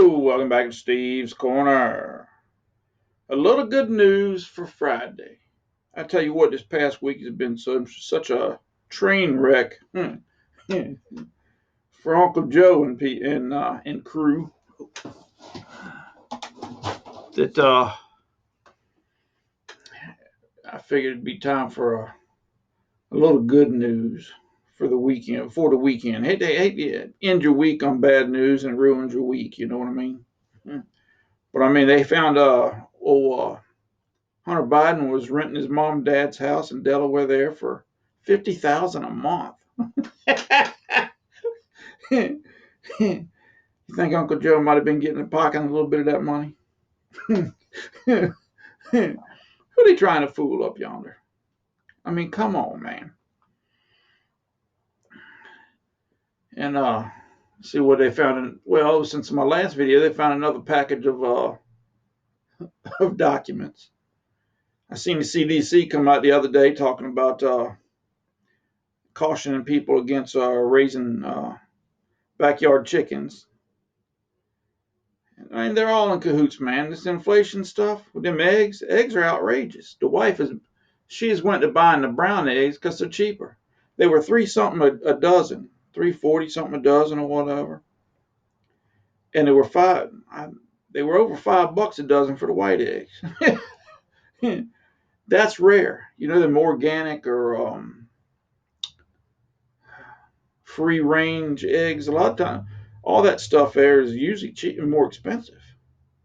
Hello, welcome back to Steve's Corner. A little good news for Friday. I tell you what, this past week has been such a train wreck for Uncle Joe and crew that I figured it'd be time for a little good news for the weekend. For the weekend, hate to end your week on bad news and it ruins your week. You know what I mean? But I mean, they found Hunter Biden was renting his mom and dad's house in Delaware there for $50,000 a month. You think Uncle Joe might have been getting a pocket a little bit of that money? Who are they trying to fool up yonder? I mean, come on, man. And see what they found in. Well, since my last video, they found another package of documents. I seen the CDC come out the other day talking about cautioning people against raising backyard chickens. I mean, they're all in cahoots, man. This inflation stuff with them eggs are outrageous. The wife she's went to buying the brown eggs because they're cheaper. They were $3 something a dozen, $3.40 something a dozen or whatever, and they were they were over $5 a dozen for the white eggs. That's rare. You know, they're more organic or free range eggs. A lot of time, all that stuff there is usually cheap and more expensive,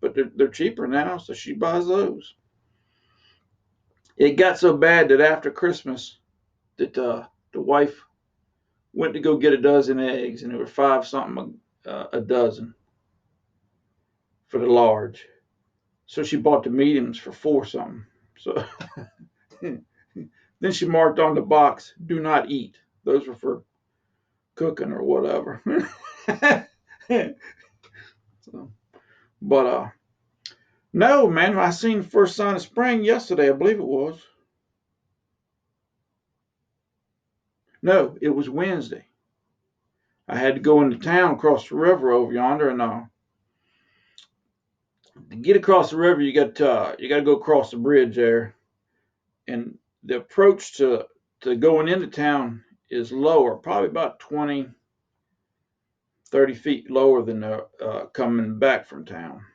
but they're cheaper now, so she buys those. It got so bad that after Christmas, that the wife went to go get a dozen eggs, and it was 5 something a dozen for the large. So she bought the mediums for 4 something. So then she marked on the box, "Do not eat." Those were for cooking or whatever. So, but no, man, I seen the first sign of spring yesterday. I believe it was. No, it was Wednesday. I had to go into town across the river over yonder, and to get across the river, you got to go across the bridge there, and the approach to going into town is lower, probably about 20, 30 feet lower than the coming back from town,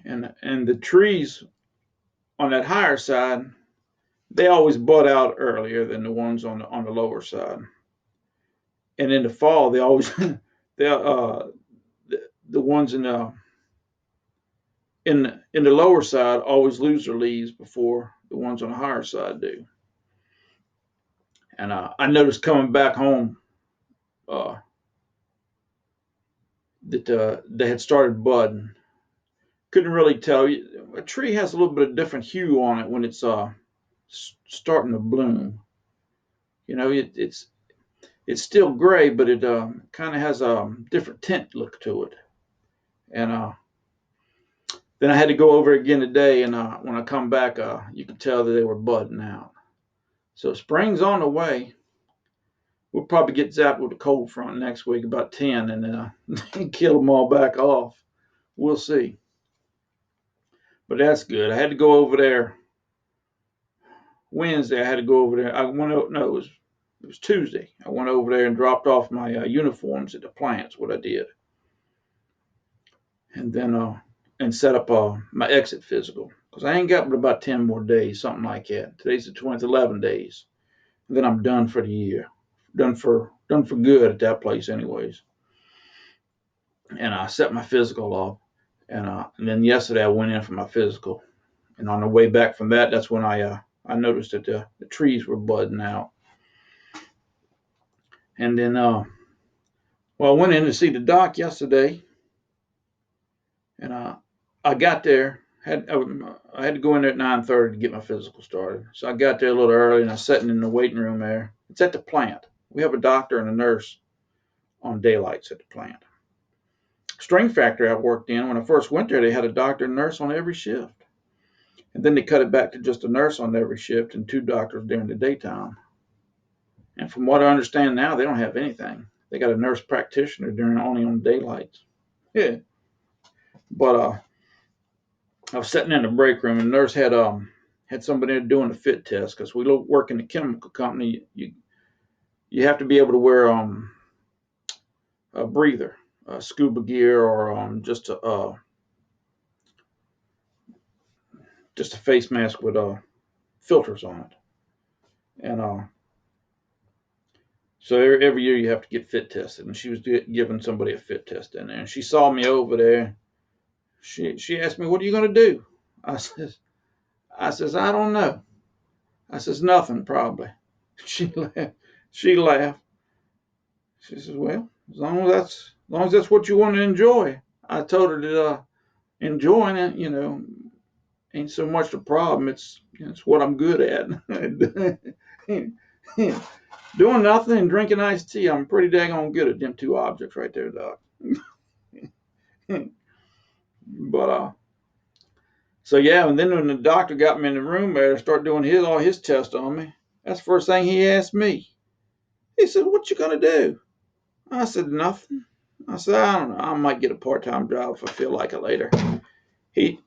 and the trees on that higher side, they always bud out earlier than the ones on the lower side, and in the fall they always the ones in the lower side always lose their leaves before the ones on the higher side do. And I noticed coming back home uh, that they had started budding. Couldn't really tell. A tree has a little bit of different hue on it when it's starting to bloom. You know, it's still gray, but it kind of has a different tint look to it. And then I had to go over again today, and when I come back, you could tell that they were budding out. So spring's on the way. We'll probably get zapped with a cold front next week about 10 and kill them all back off. We'll see. But that's good. I had to go over there Wednesday. I had to go over there. No, it was Tuesday. I went over there and dropped off my uniforms at the plants, what I did. And then and set up my exit physical. Because I ain't got but about 10 more days, something like that. Today's the 20th, 11 days. And then I'm done for the year. Done for good at that place anyways. And I set my physical up. And then yesterday I went in for my physical. And on the way back from that, that's when I noticed that the trees were budding out. And then, I went in to see the doc yesterday. And I got there. I had to go in there at 9:30 to get my physical started. So I got there a little early, and I sat in the waiting room there. It's at the plant. We have a doctor and a nurse on daylights at the plant. String factory I worked in, when I first went there, they had a doctor and nurse on every shift. And then they cut it back to just a nurse on every shift and 2 doctors during the daytime. And from what I understand now, they don't have anything. They got a nurse practitioner during only on daylights. Yeah. But I was sitting in the break room, and the nurse had somebody there doing a fit test because we work in a chemical company. You have to be able to wear a breather, scuba gear, or just a face mask with filters on it. And so every year you have to get fit tested. And she was giving somebody a fit test in there, and she saw me over there. She asked me, "What are you going to do?" I says, "I don't know." I says, "Nothing, probably." She laughed. She laughed. She says, "Well, as long as that's what you want to enjoy." I told her that enjoying it, ain't so much the problem. It's what I'm good at. Doing nothing and drinking iced tea. I'm pretty daggone good at them two objects right there, Doc. But so yeah, and then when the doctor got me in the room there to start doing all his tests on me, that's the first thing he asked me. He said, "What you gonna do?" I said, "Nothing." I said, "I don't know. I might get a part-time job if I feel like it later." He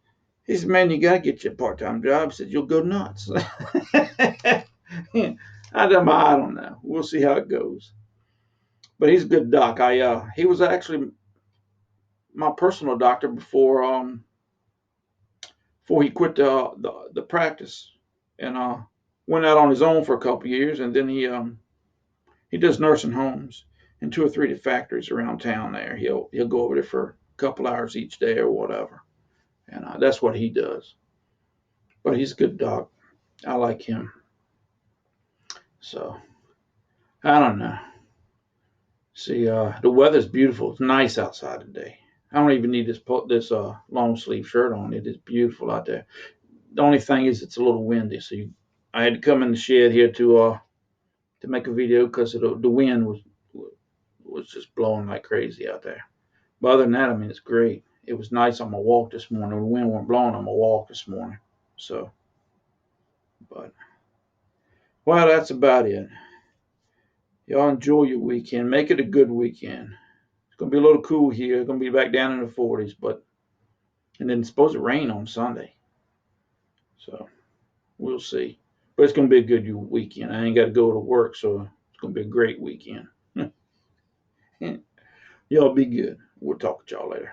he said, "Man, you gotta get you a part-time job." He said, "You'll go nuts." I don't know. We'll see how it goes. But he's a good doc. He was actually my personal doctor before he quit the practice, and went out on his own for a couple of years, and then he does nursing homes in two or three factories around town. There, he'll go over there for a couple hours each day or whatever, and that's what he does. But he's a good doc. I like him. So I don't know. See, the weather's beautiful. It's nice outside today. I don't even need this long sleeve shirt on. It is beautiful out there. The only thing is it's a little windy, so I had to come in the shed here to make a video because the wind was just blowing like crazy out there. But other than that, I mean, it's great. It was nice on my walk this morning. The wind wasn't blowing on my walk this morning. So, but well, that's about it. Y'all enjoy your weekend. Make it a good weekend. It's gonna be a little cool here. It's gonna be back down in the 40s, and then it's supposed to rain on Sunday. So we'll see. But it's gonna be a good weekend. I ain't got to go to work, so it's gonna be a great weekend. Y'all be good. We'll talk to y'all later.